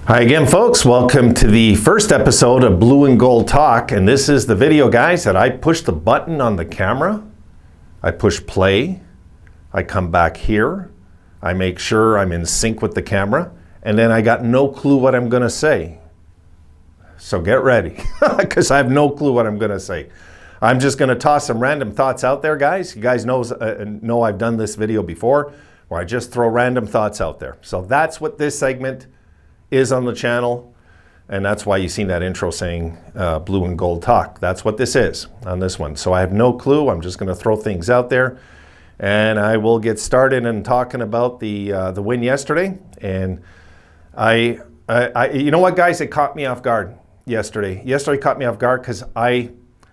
Hi again, folks. Welcome to the first episode of Blue and Gold Talk. And this is the video, guys, that I push the button on the camera. I push play. I come back here. I make sure I'm in sync with the camera. And then I got no clue what I'm going to say. So get ready, because I have no clue what I'm going to say. I'm just going to toss some random thoughts out there, guys. You guys know I've done this video before, where I just throw random thoughts out there. So that's what this segment is on the channel, and that's why you seen that intro saying Blue and Gold Talk. That's what this is on this one. So I have no clue. I'm just going to throw things out there, and I will get started in talking about the win yesterday. And I you know what, guys, it caught me off guard yesterday. Yesterday caught me off guard because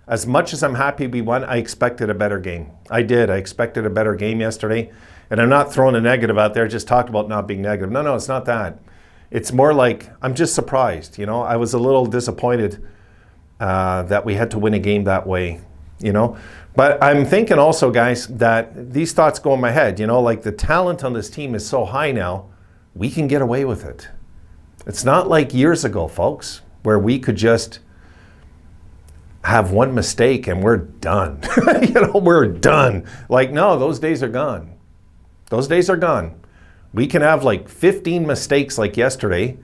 as much as I'm happy we won, I expected a better game. I did. I expected a better game yesterday, and I'm not throwing a negative out there. I just talked about not being negative. No, it's not that. It's more like I'm just surprised. You know, I was a little disappointed that we had to win a game that way, you know. But I'm thinking also, guys, that these thoughts go in my head, you know, like the talent on this team is so high now, we can get away with it. It's not like years ago, folks, where we could just have one mistake and we're done. You know, we're done. Like, no, those days are gone. Those days are gone. We can have like 15 mistakes like yesterday,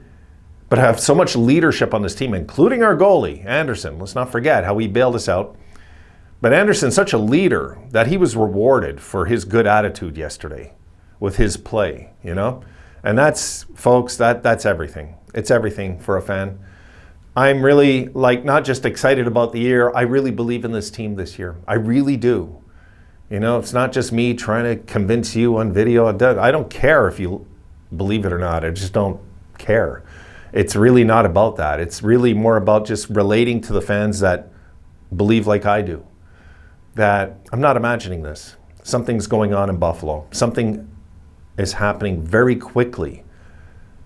but have so much leadership on this team, including our goalie, Anderson. Let's not forget how he bailed us out. But Anderson's such a leader that he was rewarded for his good attitude yesterday with his play, you know? And that's, folks, that's everything. It's everything for a fan. I'm really, like, not just excited about the year. I really believe in this team this year. I really do. You know, it's not just me trying to convince you on video. I don't care if you believe it or not. I just don't care. It's really not about that. It's really more about just relating to the fans that believe like I do. That I'm not imagining this. Something's going on in Buffalo. Something is happening very quickly.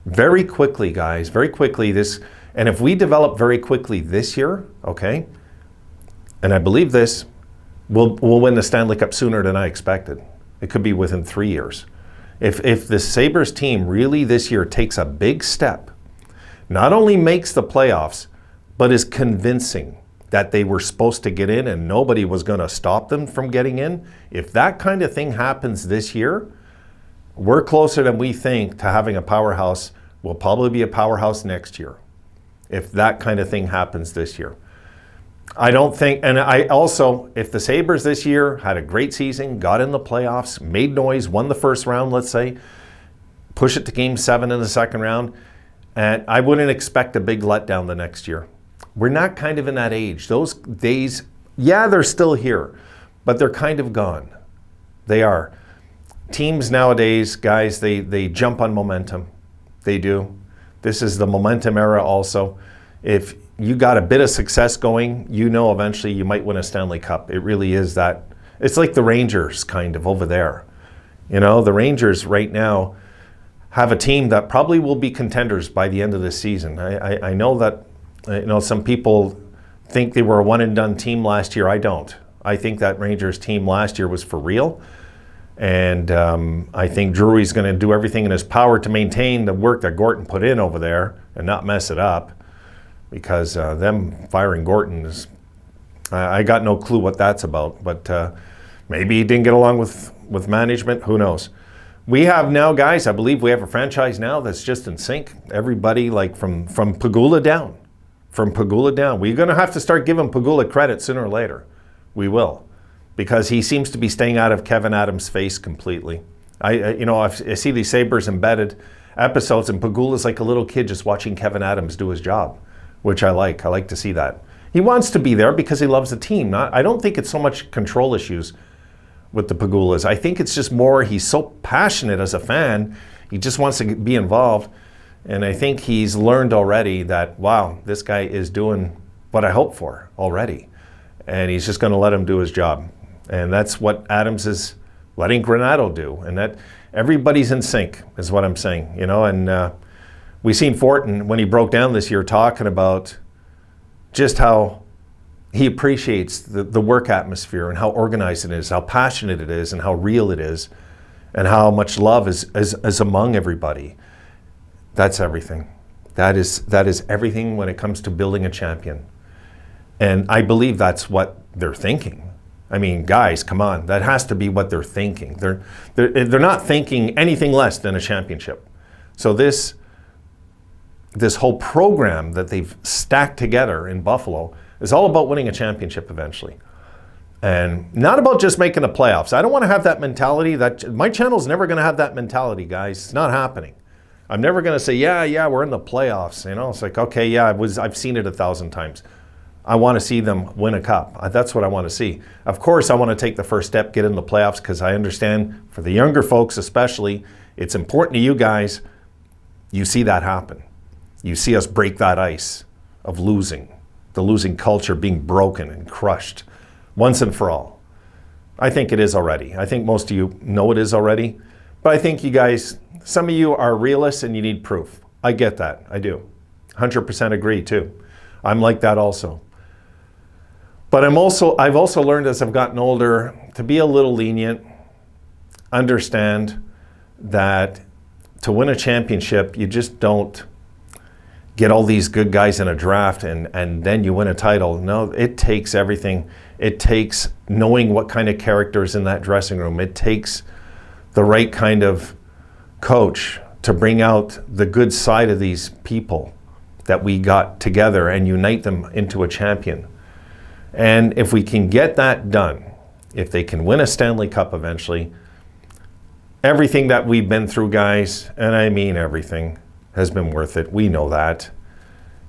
Very quickly, guys. Very quickly. And if we develop very quickly this year, okay, and I believe this, we'll win the Stanley Cup sooner than I expected. It could be within 3 years. If the Sabres team really this year takes a big step, not only makes the playoffs, but is convincing that they were supposed to get in and nobody was going to stop them from getting in, if that kind of thing happens this year, we're closer than we think to having a powerhouse. We'll probably be a powerhouse next year if that kind of thing happens this year. I don't think, and I also, if the Sabres this year had a great season, got in the playoffs, made noise, won the first round, let's say, push it to Game 7 in the second round, and I wouldn't expect a big letdown the next year. We're not kind of in that age. Those days, yeah, they're still here, but they're kind of gone. They are. Teams nowadays, guys, they jump on momentum. They do. This is the momentum era also. If you got a bit of success going, you know eventually you might win a Stanley Cup. It really is that. It's like the Rangers kind of over there. You know, the Rangers right now have a team that probably will be contenders by the end of this season. I know that, you know, some people think they were a one-and-done team last year. I don't. I think that Rangers team last year was for real. And I think Drury's going to do everything in his power to maintain the work that Gorton put in over there and not mess it up. Because them firing Gorton is, I got no clue what that's about. But maybe he didn't get along with management. Who knows? We have now, guys, I believe we have a franchise now that's just in sync. Everybody, like from Pegula down. From Pegula down. We're going to have to start giving Pegula credit sooner or later. We will. Because he seems to be staying out of Kevyn Adams' face completely. I see these Sabres embedded episodes, and Pegula's like a little kid just watching Kevyn Adams do his job. Which I like. I like to see that. He wants to be there because he loves the team. I don't think it's so much control issues with the Pegulas. I think it's just more he's so passionate as a fan. He just wants to be involved. And I think he's learned already that, wow, this guy is doing what I hope for already. And he's just going to let him do his job. And that's what Adams is letting Granato do. And that everybody's in sync is what I'm saying. You know, and we seen Fortin when he broke down this year talking about just how he appreciates the work atmosphere and how organized it is, how passionate it is, and how real it is, and how much love is among everybody. That's everything. That is everything when it comes to building a champion. And I believe that's what they're thinking. I mean, guys, come on. That has to be what they're thinking. They're not thinking anything less than a championship. So this whole program that they've stacked together in Buffalo is all about winning a championship eventually. And not about just making the playoffs. I don't want to have that mentality. My channel's never going to have that mentality, guys. It's not happening. I'm never going to say, yeah, we're in the playoffs. You know, it's like, okay, yeah, I've seen it 1,000 times. I want to see them win a cup. That's what I want to see. Of course, I want to take the first step, get in the playoffs, because I understand for the younger folks especially, it's important to you guys, you see that happen. You see us break that ice of losing, the losing culture being broken and crushed once and for all. I think it is already. I think most of you know it is already. But I think you guys, some of you are realists and you need proof. I get that. I do. 100% agree too. I'm like that also. But I've also learned as I've gotten older to be a little lenient, understand that to win a championship, you just don't get all these good guys in a draft and then you win a title. No, it takes everything. It takes knowing what kind of character is in that dressing room. It takes the right kind of coach to bring out the good side of these people that we got together and unite them into a champion. And if we can get that done, if they can win a Stanley Cup eventually, everything that we've been through, guys, and I mean everything, has been worth it. We know that.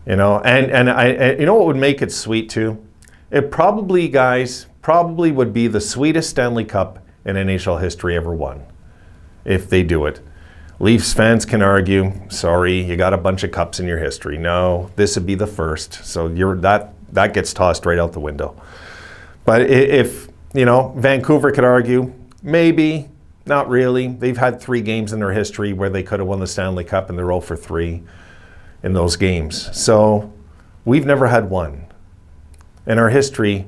You know, and you know what would make it sweet too? It probably, guys, would be the sweetest Stanley Cup in NHL history ever won, if they do it. Leafs fans can argue, sorry, you got a bunch of cups in your history. No, this would be the first. So that gets tossed right out the window. But if, you know, Vancouver could argue, maybe, not really. They've had 3 games in their history where they could have won the Stanley Cup and they're 0 for 3 in those games. So we've never had one. In our history,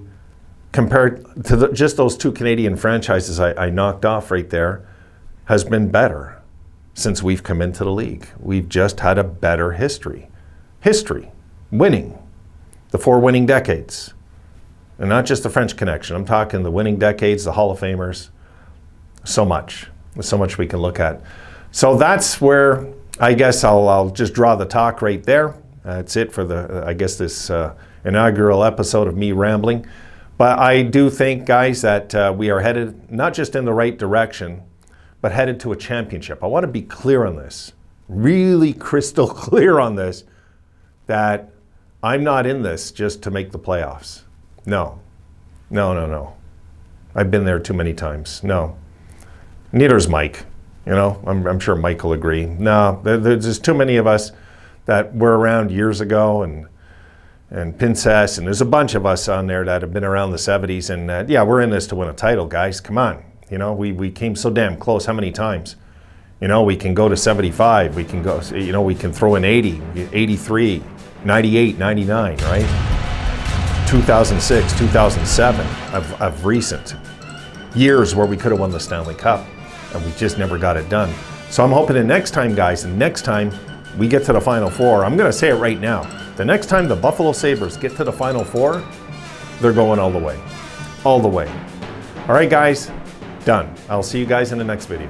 compared to just those 2 Canadian franchises I knocked off right there, has been better since we've come into the league. We've just had a better history. Winning. The 4 winning decades. And not just the French Connection. I'm talking the winning decades, the Hall of Famers. So much. There's so much we can look at. So that's where I guess I'll just draw the talk right there. That's it for this inaugural episode of me rambling. But I do think, guys, that we are headed not just in the right direction, but headed to a championship. I want to be clear on this, really crystal clear on this, that I'm not in this just to make the playoffs. No. I've been there too many times. No. Neither's Mike. You know, I'm sure Mike will agree. No, there's just too many of us that were around years ago, and Princess, and there's a bunch of us on there that have been around the 70s, and yeah, we're in this to win a title, guys. Come on. You know, we came so damn close. How many times? You know, we can go to 75. We can go, you know, we can throw in 80, 83, 98, 99, right? 2006, 2007 of recent years where we could have won the Stanley Cup, and we just never got it done. So I'm hoping that next time, guys, and next time we get to the Final Four, I'm going to say it right now. The next time the Buffalo Sabres get to the Final Four, they're going all the way. All the way. All right, guys, done. I'll see you guys in the next video.